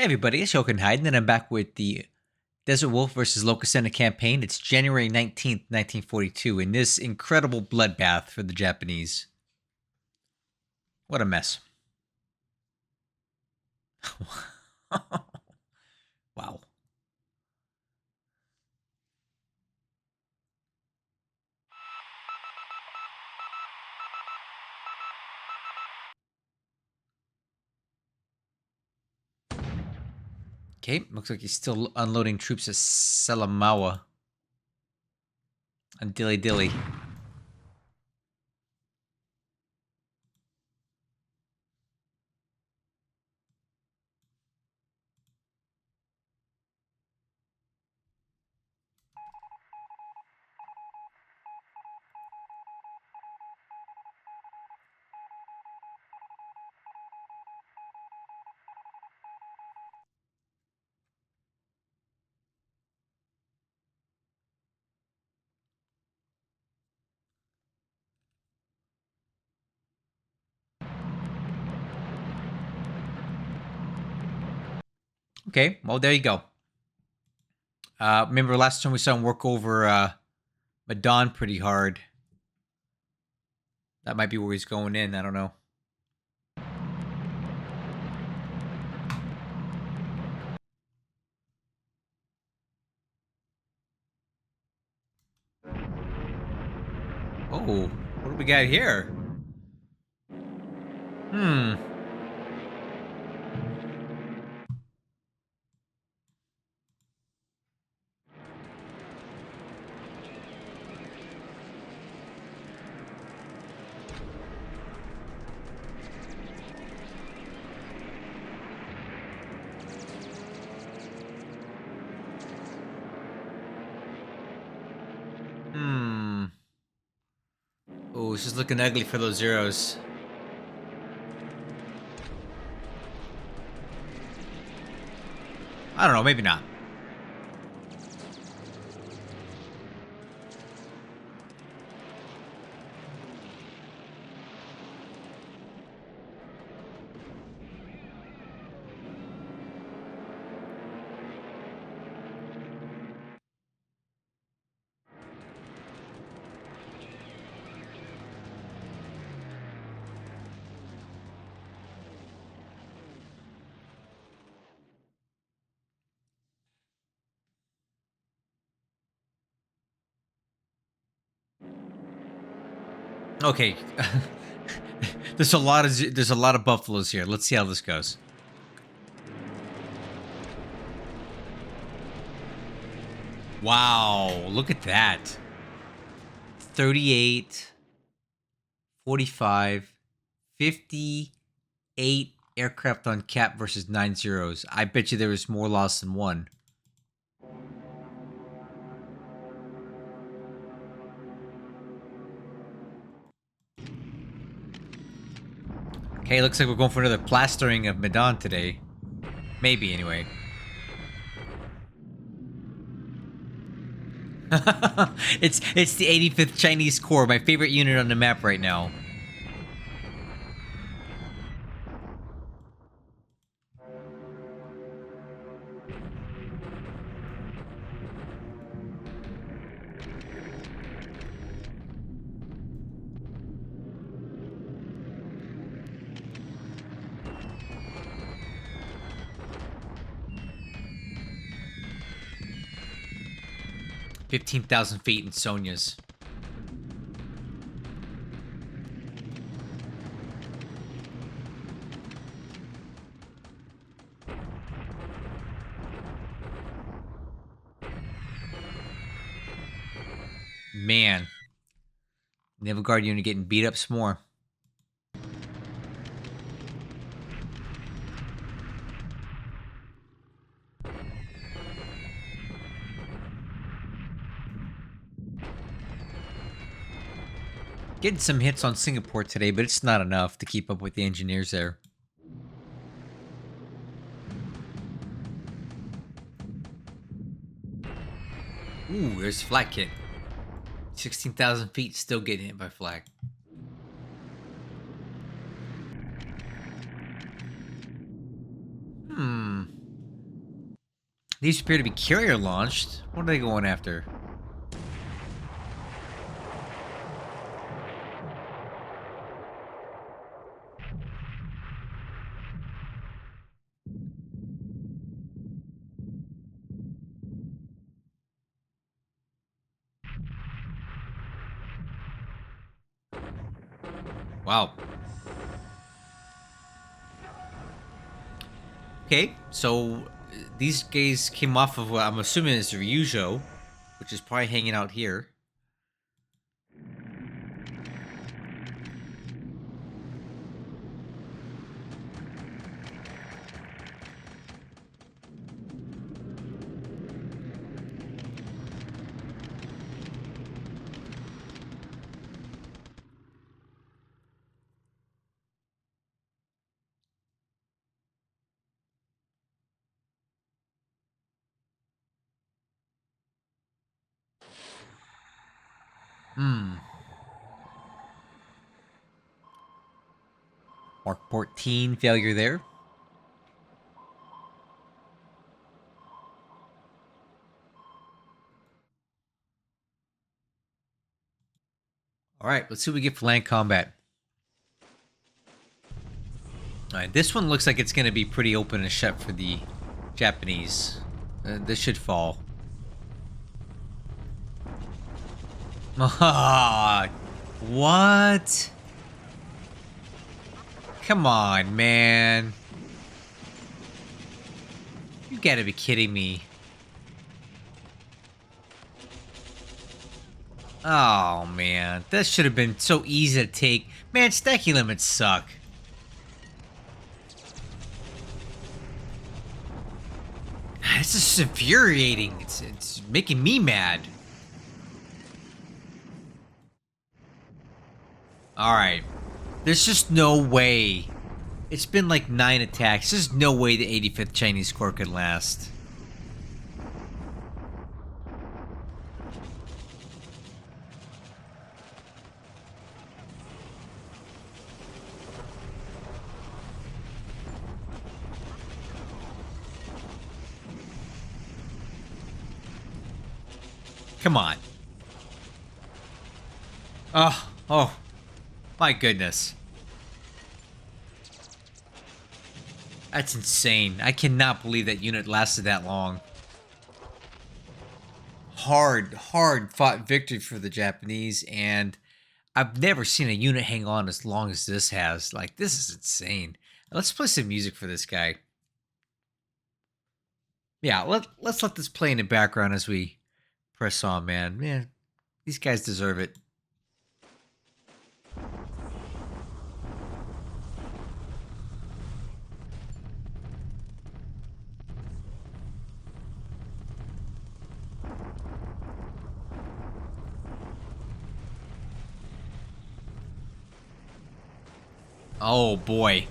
Hey everybody, it's Jochen Hyde, and I'm back with the Desert Wolf versus Loka campaign. It's January 19th, 1942, in this incredible bloodbath for the Japanese. What a mess. Wow. Okay, looks like he's still unloading troops at Selamawa and Dilly. Okay, well, there you go. Remember last time we saw him work over Madon pretty hard. That might be where he's going in. I don't know. Oh, what do we got here? Hmm. Hmm. Oh, this is looking ugly for those zeros. I don't know, maybe not. Okay. there's a lot of buffaloes here. Let's see how this goes. Wow, look at that. 38, 45, 58 aircraft on cap versus 9 zeros. I bet you there was more loss than one. Okay, looks like we're going for another plastering of Medan today. Maybe, anyway. it's the 85th Chinese Corps, my favorite unit on the map right now. $15,000 in Sonia's. Man. Naval Guard unit getting beat up some more. Getting some hits on Singapore today, but it's not enough to keep up with the engineers there. Ooh, there's flak hit. 16,000 feet, still getting hit by flak. Hmm. These appear to be carrier launched. What are they going after? Wow. Okay, so these guys came off of what I'm assuming is Ryujo, which is probably hanging out here. Mark 14, failure there. All right, let's see what we get for land combat. All right, this one looks like it's going to be pretty open and shut for the Japanese. This should fall. What? Come on, man. You gotta be kidding me. Oh, man. That should have been so easy to take. Man, stacking limits suck. This is infuriating. It's making me mad. Alright. There's just no way. It's been like 9 attacks. There's no way the 85th Chinese Corps could last. Come on. Oh, my goodness. That's insane. I cannot believe that unit lasted that long. Hard fought victory for the Japanese, and I've never seen a unit hang on as long as this has. Like, this is insane. Let's play some music for this guy. Yeah, let's let this play in the background as we press on, man. Man, these guys deserve it. Oh boy.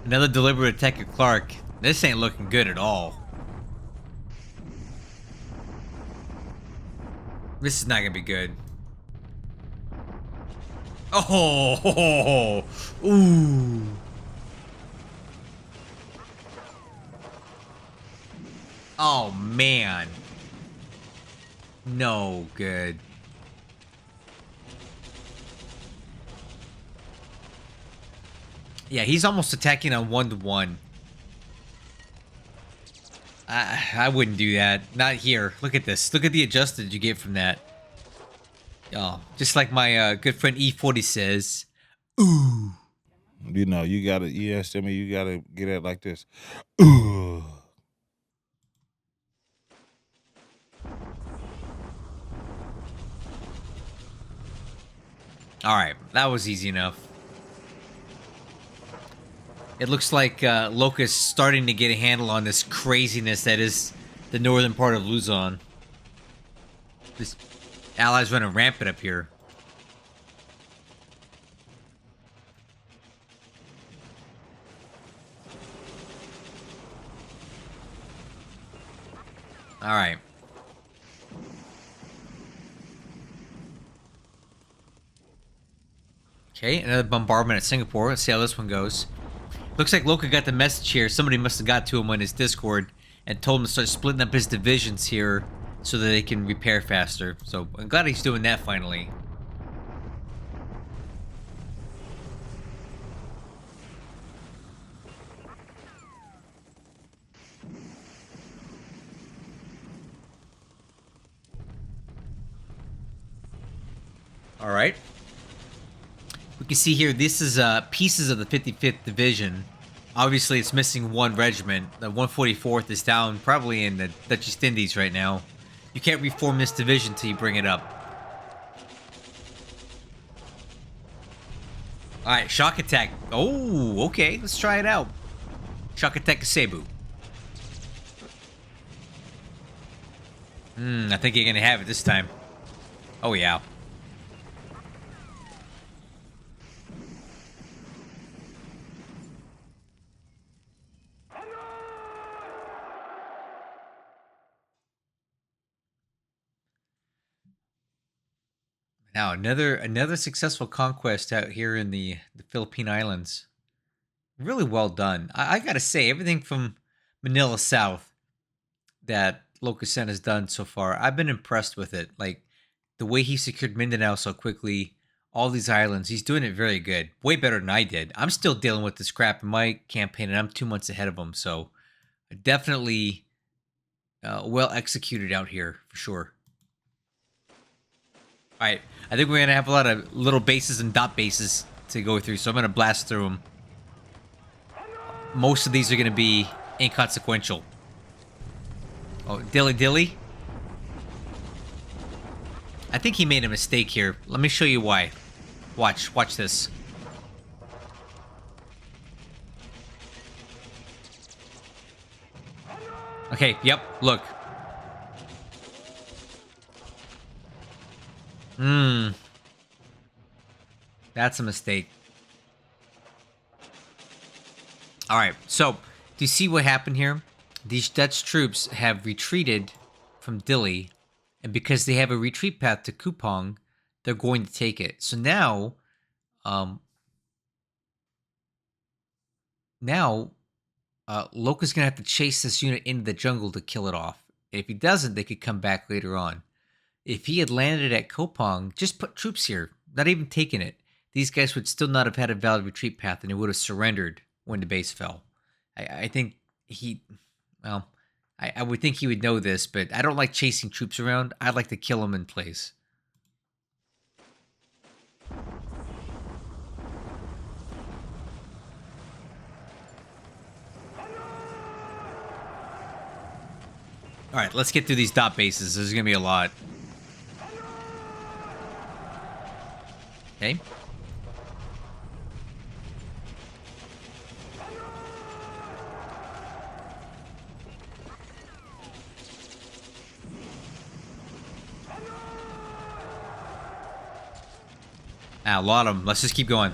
Another deliberate attack of Clark. This ain't looking good at all. This is not gonna be good. Oh, ooh. Oh man. No good. Yeah, he's almost attacking on 1-to-1. I wouldn't do that. Not here. Look at this. Look at the adjusted you get from that. Oh, just like my good friend E40 says. Ooh. You know, you gotta, you asked me, you gotta get it like this. Ooh. Alright, that was easy enough. It looks like Loka's starting to get a handle on this craziness that is the northern part of Luzon. This allies running rampant up here. Alright. Okay, another bombardment at Singapore. Let's see how this one goes. Looks like Loka got the message here. Somebody must have got to him on his Discord. and told him to start splitting up his divisions here so that they can repair faster. So I'm glad he's doing that finally. All right. We can see here, this is pieces of the 55th Division. Obviously, it's missing one regiment. The 144th is down probably in the Dutch East Indies right now. You can't reform this division until you bring it up. All right, shock attack. Oh, okay. Let's try it out. Shock attack Cebu. I think you're going to have it this time. Oh, yeah. Now, another successful conquest out here in the Philippine Islands. Really well done. I gotta say, everything from Manila South that Loka has done so far, I've been impressed with it. Like, the way he secured Mindanao so quickly, all these islands, he's doing it very good. Way better than I did. I'm still dealing with this crap in my campaign, and I'm 2 months ahead of him, so definitely well executed out here, for sure. All right, I think we're going to have a lot of little bases and dot bases to go through, so I'm going to blast through them. Most of these are going to be inconsequential. Oh, Dilly. I think he made a mistake here. Let me show you why. Watch this. Okay, yep, look. That's a mistake. Alright, so, do you see what happened here? These Dutch troops have retreated from Dilly, and because they have a retreat path to Kupang, they're going to take it. So now, Loka's going to have to chase this unit into the jungle to kill it off. If he doesn't, they could come back later on. If he had landed at Kupang, just put troops here, not even taking it, these guys would still not have had a valid retreat path, and they would have surrendered when the base fell. I think he... Well, I would think he would know this, but I don't like chasing troops around. I'd like to kill them in place. Alright, let's get through these dot bases. There's going to be a lot. Okay. A lot of them. Let's just keep going.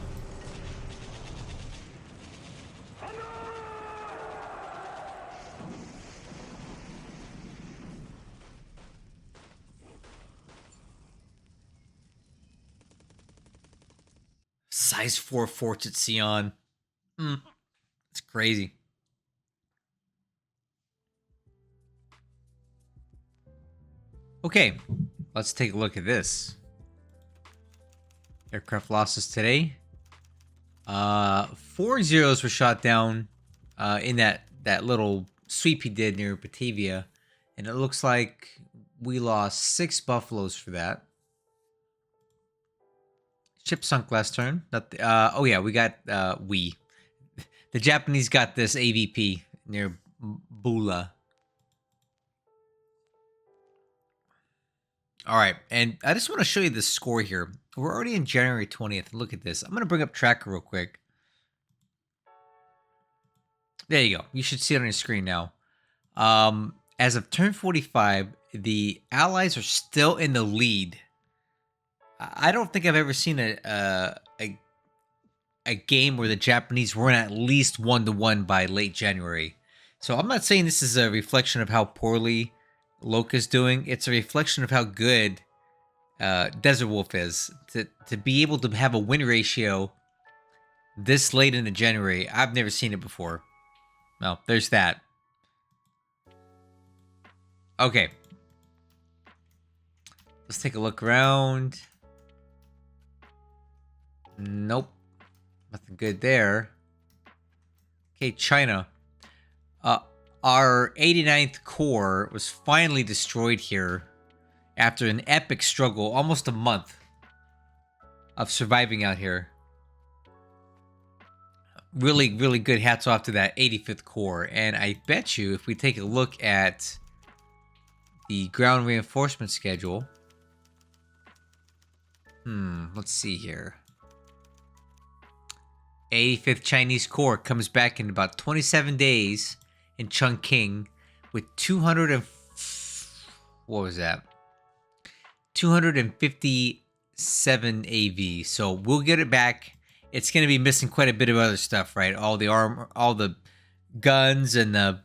Size 4 forts at Sion. It's crazy. Okay, let's take a look at this. Aircraft losses today. 4 Zeros were shot down in that little sweep he did near Batavia. And it looks like we lost 6 Buffaloes for that. Ship sunk last turn. Not the, oh yeah, we got the Japanese got this AVP near Bula. All right, and I just want to show you the score here. We're already in January 20th. Look at this. I'm going to bring up Tracker real quick. There you go. You should see it on your screen now. As of turn 45, the Allies are still in the lead. I don't think I've ever seen a game where the Japanese weren't at least 1-1 by late January. So I'm not saying this is a reflection of how poorly Loka's doing. It's a reflection of how good Desert Wolf is. To be able to have a win ratio this late into January, I've never seen it before. Well, there's that. Okay. Let's take a look around. Nope. Nothing good there. Okay, China. Our 89th Corps was finally destroyed here after an epic struggle, almost a month of surviving out here. Really, really good hats off to that 85th Corps. And I bet you if we take a look at the ground reinforcement schedule. Let's see here. 85th Chinese Corps comes back in about 27 days in Chongqing with 257 AV. So we'll get it back. It's going to be missing quite a bit of other stuff, right? All the armor, all the guns, and the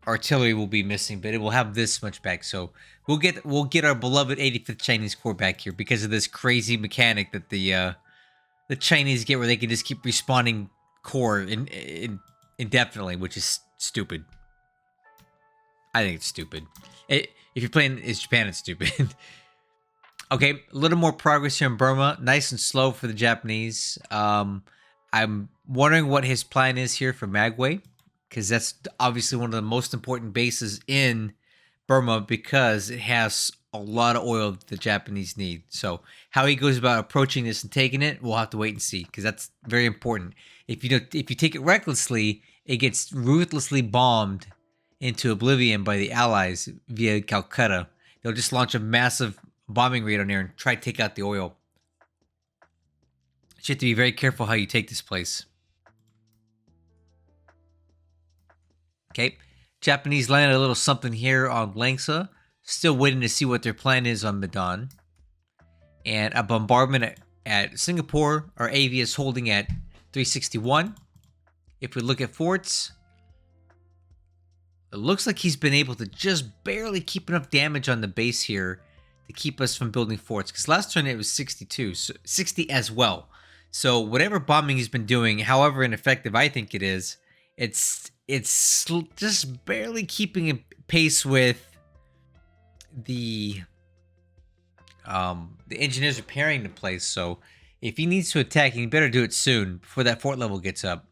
artillery will be missing, but it will have this much back. So we'll get our beloved 85th Chinese Corps back here because of this crazy mechanic that the Chinese get, where they can just keep respawning core indefinitely, which is stupid. I think it's stupid. If you're playing as Japan, it's stupid. Okay, a little more progress here in Burma. Nice and slow for the Japanese. I'm wondering what his plan is here for Magway, because that's obviously one of the most important bases in Burma because it has a lot of oil that the Japanese need. So how he goes about approaching this and taking it, we'll have to wait and see, because that's very important. If you take it recklessly, it gets ruthlessly bombed into oblivion by the Allies via Calcutta. They'll just launch a massive bombing raid on there and try to take out the oil. So you have to be very careful how you take this place. Okay, Japanese landed a little something here on Langsa. Still waiting to see what their plan is on Medan. And a bombardment at Singapore. Our AV is holding at 361. If we look at forts, it looks like he's been able to just barely keep enough damage on the base here to keep us from building forts. Because last turn it was 62, so 60 as well. So whatever bombing he's been doing, however ineffective I think it is, it's just barely keeping pace with the engineers repairing the place. So if he needs to attack, he better do it soon before that fort level gets up.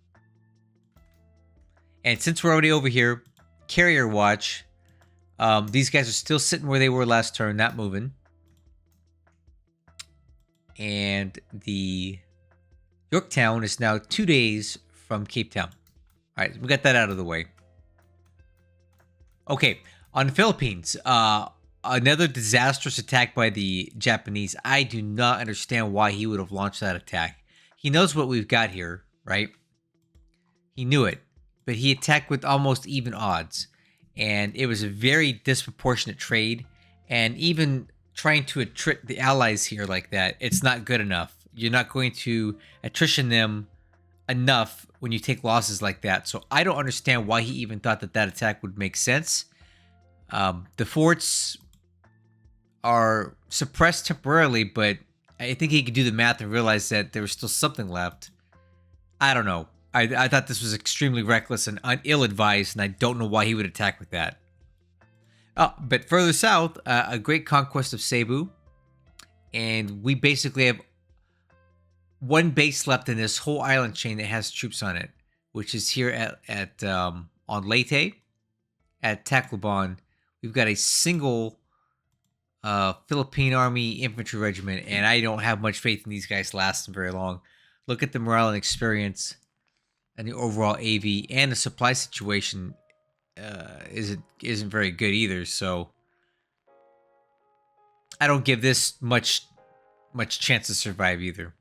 And since we're already over here, carrier watch. These guys are still sitting where they were last turn, not moving. And the Yorktown is now 2 days from Cape Town. All right, we got that out of the way. Okay, on the Philippines, another disastrous attack by the Japanese. I do not understand why he would have launched that attack. He knows what we've got here, right? He knew it, but he attacked with almost even odds. And it was a very disproportionate trade. And even trying to trick the Allies here like that, it's not good enough. You're not going to attrition them enough when you take losses like that. So I don't understand why he even thought that that attack would make sense. The forts are suppressed temporarily, but I think he could do the math and realize that there was still something left. I don't know. I thought this was extremely reckless and ill-advised, and I don't know why he would attack with that. But further south, a great conquest of Cebu, and we basically have one base left in this whole island chain that has troops on it, which is here on Leyte, at Tacloban. We've got a single Philippine Army infantry regiment, and I don't have much faith in these guys lasting very long. Look at the morale and experience, and the overall AV, and the supply situation isn't very good either. So I don't give this much chance to survive either.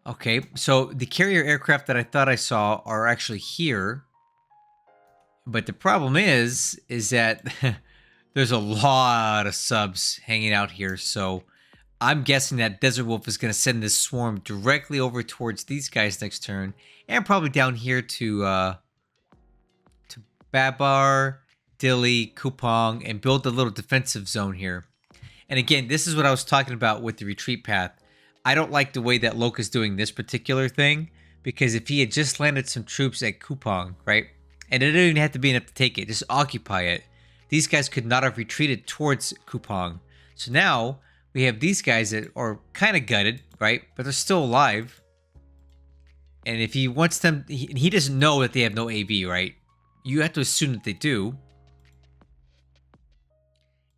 Okay, so the carrier aircraft that I thought I saw are actually here, but the problem is that there's a lot of subs hanging out here. So I'm guessing that Desert Wolf is going to send this swarm directly over towards these guys next turn, and probably down here to Babar, Dilly, Kupang, and build a little defensive zone here. And again, this is what I was talking about with the retreat path. I don't like the way that Loka's doing this particular thing, because if he had just landed some troops at Kupang, right, and it didn't even have to be enough to take it, just occupy it, these guys could not have retreated towards Kupang. So now we have these guys that are kind of gutted, right, but they're still alive. And if he wants them, he doesn't know that they have no AV, right? You have to assume that they do.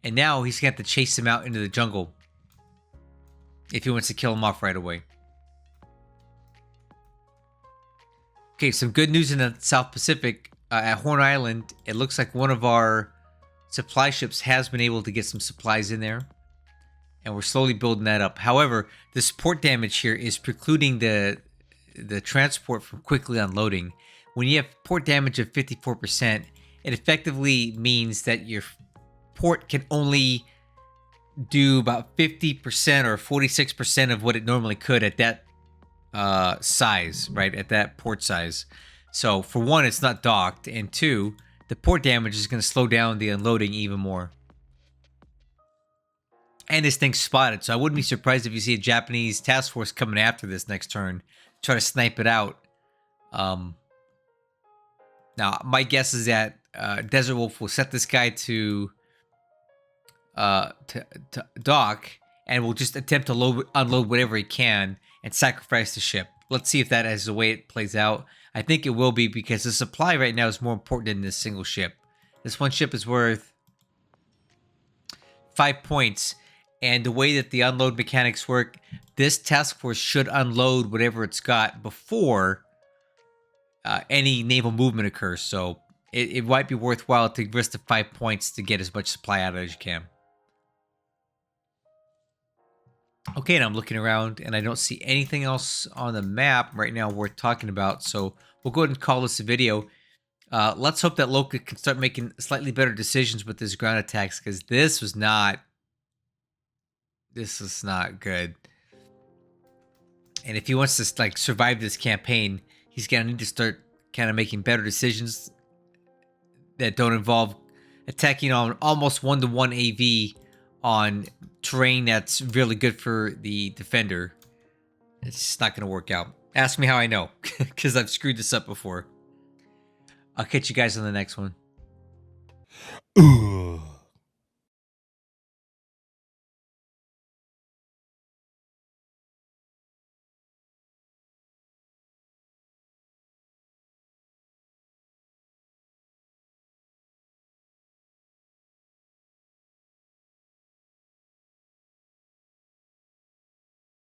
And now he's going to have to chase them out into the jungle if he wants to kill them off right away. Okay, some good news in the South Pacific. At Horn Island, it looks like one of our supply ships has been able to get some supplies in there. And we're slowly building that up. However, the support damage here is precluding the transport from quickly unloading. When you have port damage of 54%, it effectively means that your port can only do about 50% or 46% of what it normally could at that size, right? At that port size. So for one, it's not docked, and two, the port damage is going to slow down the unloading even more. And this thing's spotted, so I wouldn't be surprised if you see a Japanese task force coming after this next turn, try to snipe it out. Now, my guess is that Desert Wolf will set this guy to dock, and will just attempt to unload whatever he can and sacrifice the ship. Let's see if that is the way it plays out. I think it will be, because the supply right now is more important than this single ship. This one ship is worth 5 points. And the way that the unload mechanics work, this task force should unload whatever it's got before any naval movement occurs. So it might be worthwhile to risk the 5 points to get as much supply out of it as you can. Okay, and I'm looking around and I don't see anything else on the map right now worth talking about. So we'll go ahead and call this a video. Let's hope that Loka can start making slightly better decisions with his ground attacks, because this is not good. And if he wants to like survive this campaign, he's gonna need to start kind of making better decisions that don't involve attacking on almost 1-to-1 AV on terrain that's really good for the defender. It's just not gonna work out. Ask me how I know, because I've screwed this up before. I'll catch you guys on the next one.